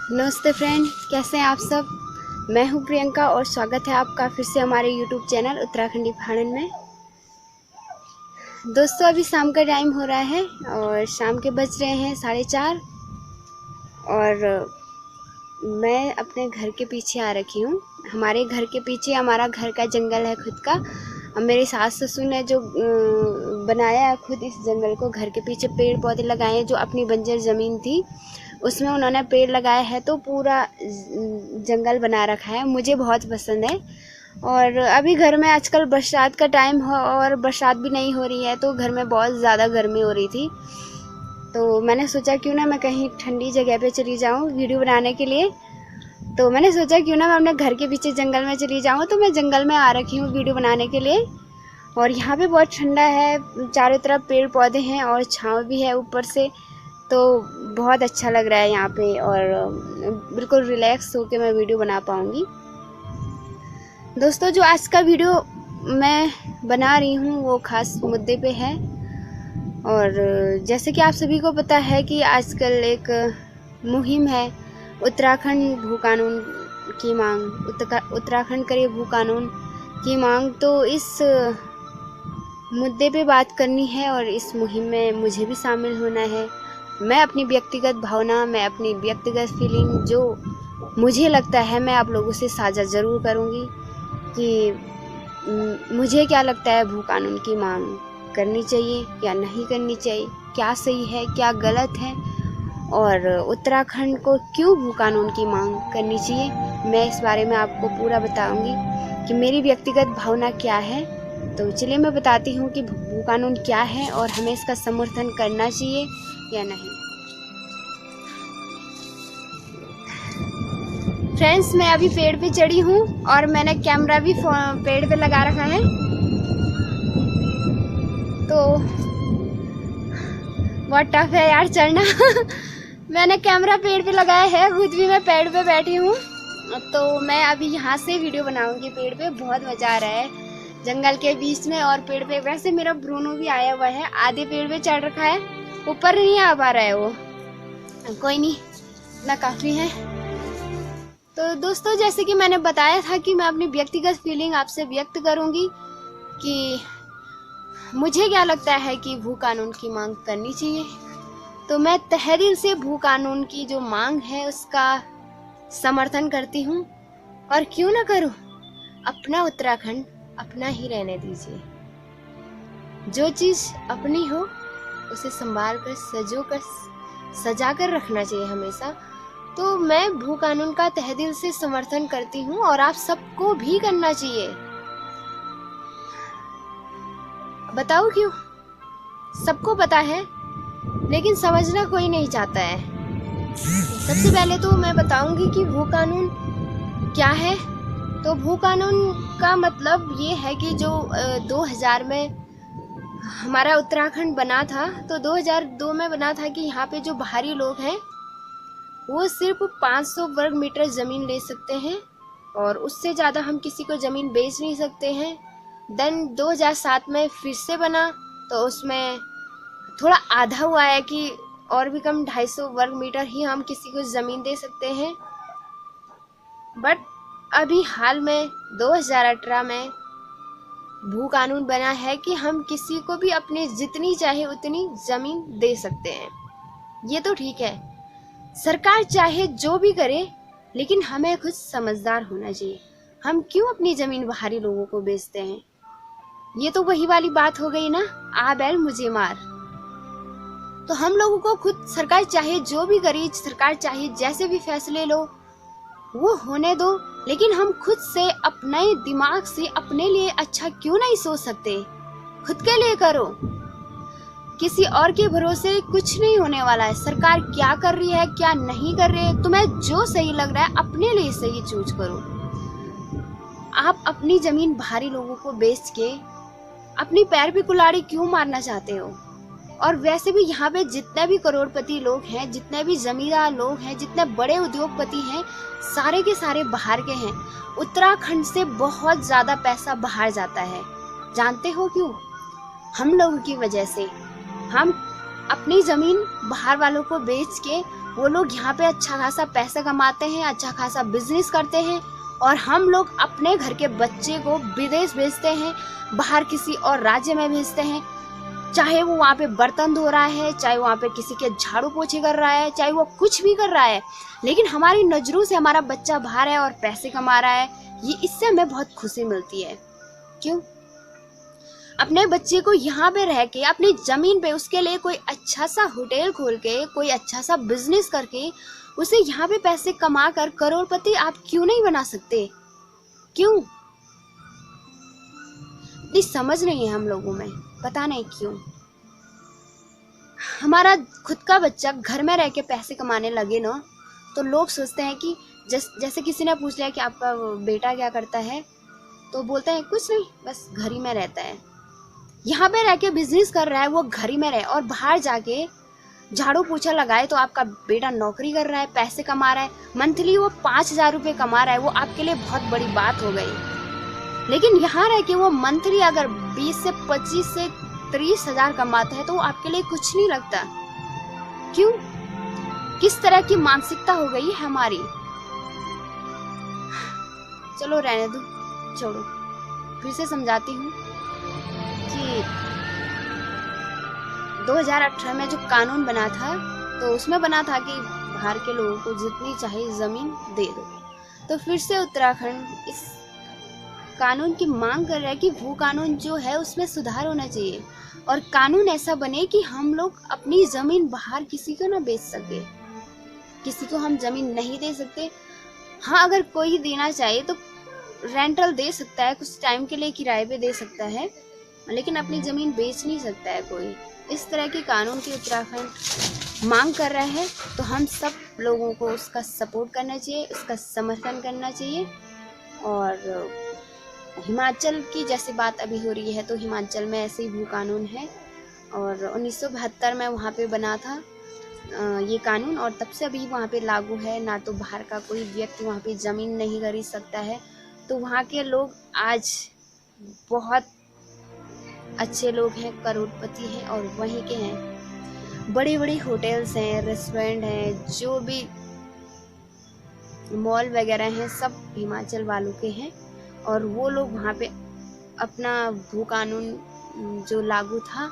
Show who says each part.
Speaker 1: नमस्ते फ्रेंड, कैसे हैं आप सब। मैं हूं प्रियंका और स्वागत है आपका फिर से हमारे यूट्यूब चैनल उत्तराखंडी पहाड़न में। दोस्तों, अभी शाम का टाइम हो रहा है और शाम के बज रहे हैं 4:30 और मैं अपने घर के पीछे आ रखी हूँ। हमारे घर के पीछे हमारा घर का जंगल है खुद का। मेरे सास ससुर ने जो बनाया है खुद इस जंगल को, घर के पीछे पेड़ पौधे लगाए हैं। जो अपनी बंजर ज़मीन थी उसमें उन्होंने पेड़ लगाए हैं, तो पूरा जंगल बना रखा है। मुझे बहुत पसंद है। और अभी घर में आजकल बरसात का टाइम हो और बरसात भी नहीं हो रही है, तो घर में बहुत ज़्यादा गर्मी हो रही थी। तो मैंने सोचा क्यों ना मैं कहीं ठंडी जगह पे चली जाऊँ वीडियो बनाने के लिए। तो मैंने सोचा क्यों ना मैं अपने घर के पीछे जंगल में चली जाऊँ। तो मैं जंगल में आ रखी हूँ वीडियो बनाने के लिए। और यहाँ पे बहुत ठंडा है, चारों तरफ पेड़ पौधे हैं और छाँव भी है ऊपर से। तो बहुत अच्छा लग रहा है यहाँ पे और बिल्कुल रिलैक्स होकर मैं वीडियो बना पाऊँगी। दोस्तों, जो आज का वीडियो मैं बना रही हूँ वो ख़ास मुद्दे पे है। और जैसे कि आप सभी को पता है कि आजकल एक मुहिम है उत्तराखंड भू कानून की मांग, उत्तराखंड करे भू कानून की मांग। तो इस मुद्दे पे बात करनी है और इस मुहिम में मुझे भी शामिल होना है। मैं अपनी व्यक्तिगत भावना, मैं अपनी व्यक्तिगत फीलिंग जो मुझे लगता है मैं आप लोगों से साझा ज़रूर करूँगी कि मुझे क्या लगता है भू कानून की मांग करनी चाहिए या नहीं करनी चाहिए, क्या सही है क्या गलत है, और उत्तराखंड को क्यों भू कानून की मांग करनी चाहिए। मैं इस बारे में आपको पूरा बताऊंगी कि मेरी व्यक्तिगत भावना क्या है। तो चलिए मैं बताती हूँ कि भू कानून क्या है और हमें इसका समर्थन करना चाहिए या नहीं। फ्रेंड्स, मैं अभी पेड़ पे चढ़ी हूँ और मैंने कैमरा भी पेड़ पे लगा रखा है। तो बहुत टफ है यार चढ़ना मैंने कैमरा पेड़ पे लगाया है, खुद भी मैं पेड़ पे बैठी हूँ। तो मैं अभी यहाँ से वीडियो बनाऊंगी पेड़ पे। बहुत मज़ा आ रहा है जंगल के बीच में और पेड़ पे। वैसे मेरा ब्रूनो भी आया हुआ है, आधे पेड़ पे चढ़ रखा है, ऊपर नहीं आ पा रहा है वो। कोई नहीं, इतना काफ़ी है। तो दोस्तों, जैसे कि मैंने बताया था कि मैं अपनी व्यक्तिगत फीलिंग आपसे व्यक्त करूंगी कि मुझे क्या लगता है कि भू कानून की मांग करनी चाहिए। तो मैं तहे दिल से भू कानून की जो मांग है उसका समर्थन करती हूँ। और क्यों ना करूँ, अपना उत्तराखंड अपना ही रहने दीजिए। जो चीज़ अपनी हो उसे संभाल कर सजा कर रखना चाहिए हमेशा। तो मैं भू कानून का तहे दिल से समर्थन करती हूँ और आप सबको भी करना चाहिए। बताओ क्यों? सबको पता है लेकिन समझना कोई नहीं चाहता है। सबसे पहले तो मैं बताऊंगी कि भू कानून क्या है। तो भू कानून का मतलब ये है कि जो 2000 में हमारा उत्तराखंड बना था, तो 2002 में बना था कि यहाँ पे जो बाहरी लोग हैं वो सिर्फ 500 वर्ग मीटर ज़मीन ले सकते हैं और उससे ज़्यादा हम किसी को ज़मीन बेच नहीं सकते हैं। देन 2007 में फिर से बना, तो उसमें थोड़ा आधा हुआ है कि और भी कम 250 वर्ग मीटर ही हम किसी को ज़मीन दे सकते हैं। बट अभी हाल में 2018 में भू कानून बना है कि हम किसी को भी अपनी जितनी चाहे उतनी ज़मीन दे सकते हैं। ये तो ठीक है, सरकार चाहे जो भी करे, लेकिन हमें खुद समझदार होना चाहिए। हम क्यों अपनी ज़मीन बाहरी लोगों को बेचते हैं? ये तो वही वाली बात हो गई ना, आ बैल मुझे मार। तो हम लोगों को खुद, सरकार चाहे जो भी करे, सरकार चाहे जैसे भी फैसले लो वो होने दो, लेकिन हम खुद से अपने दिमाग से अपने लिए अच्छा क्यों नहीं सोच सकते? खुद के लिए करो। किसी और के भरोसे कुछ नहीं होने वाला है। सरकार क्या कर रही है क्या नहीं कर रही है, तुम्हें जो सही लग रहा है अपने लिए सही चूज करो। आप अपनी जमीन बाहरी लोगों को बेच के अपनी पैर पे कुल्हाड़ी क्यों मारना चाहते हो? और वैसे भी यहाँ पे जितने भी करोड़पति लोग हैं, जितने भी जमींदार लोग हैं, जितने बड़े उद्योगपति हैं, सारे के सारे बाहर के हैं। उत्तराखंड से बहुत ज्यादा पैसा बाहर जाता है। जानते हो क्यों? हम लोगों की वजह से। हम अपनी जमीन बाहर वालों को बेच के वो लोग यहाँ पे अच्छा खासा पैसा कमाते हैं, अच्छा खासा बिजनेस करते हैं, और हम लोग अपने घर के बच्चे को विदेश भेजते हैं, बाहर किसी और राज्य में भेजते हैं। चाहे वो वहाँ पे बर्तन धो रहा है, चाहे वहाँ पे किसी के झाड़ू पोछे कर रहा है, चाहे वो कुछ भी कर रहा है, लेकिन हमारी नजरों से हमारा बच्चा बाहर है और पैसे कमा रहा है, ये इससे हमें बहुत खुशी मिलती है। क्यों? अपने बच्चे को यहाँ पे रह के, अपनी जमीन पे उसके लिए कोई अच्छा सा होटल खोल के, कोई अच्छा सा बिजनेस करके, उसे यहाँ पे पैसे कमा कर करोड़पति आप क्यों नहीं बना सकते? क्यों? इतनी समझ नहीं है हम लोगों में, पता नहीं क्यों। हमारा खुद का बच्चा घर में रह के पैसे कमाने लगे ना, तो लोग सोचते हैं कि जैसे किसी ने पूछ लिया कि आपका बेटा क्या करता है, तो बोलते हैं कुछ नहीं, बस घर ही में रहता है। यहाँ पे रह के बिजनेस कर रहा है, वो घर ही में रहे, और बाहर जाके झाड़ू पोछा लगाए तो आपका बेटा नौकरी कर रहा है, पैसे कमा रहा है, मंथली वो 5,000 रुपये कमा रहा है, वो आपके लिए बहुत बड़ी बात हो गई। लेकिन यहाँ रह के वो मंथली अगर 20 से 25 से 30,000 कमाता है तो वो आपके लिए कुछ नहीं लगता। क्यों? किस तरह की मानसिकता हो गई है हमारी। चलो रहने दो, छोड़ो। फिर से समझाती हूँ कि 2018 में जो कानून बना था, तो उसमें बना था कि बाहर के लोगों को जितनी चाहे जमीन दे दो। तो फिर से उत्तराखंड इस कानून की मांग कर रहा है कि वो कानून जो है उसमें सुधार होना चाहिए, और कानून ऐसा बने कि हम लोग अपनी जमीन बाहर किसी को ना बेच सके, किसी को हम जमीन नहीं दे सकते। हाँ, अगर कोई देना चाहे तो रेंटल दे सकता है, कुछ टाइम के लिए किराए पे दे सकता है, लेकिन अपनी जमीन बेच नहीं सकता है कोई। इस तरह के कानून की उत्तराखंड मांग कर रहा है, तो हम सब लोगों को उसका सपोर्ट करना चाहिए, उसका समर्थन करना चाहिए। और हिमाचल की जैसे बात अभी हो रही है, तो हिमाचल में ऐसे ही भू कानून है, और 1972 में वहाँ पे बना था ये कानून, और तब से अभी वहाँ पे लागू है। ना तो बाहर का कोई व्यक्ति वहाँ पे ज़मीन नहीं खरीद सकता है। तो वहाँ के लोग आज बहुत अच्छे लोग हैं, करोड़पति हैं, और वहीं के हैं। बड़ी बड़ी होटल्स हैं, रेस्टोरेंट हैं, जो भी मॉल वगैरह हैं, सब हिमाचल वालों के हैं। और वो लोग वहाँ पे अपना भू कानून जो लागू था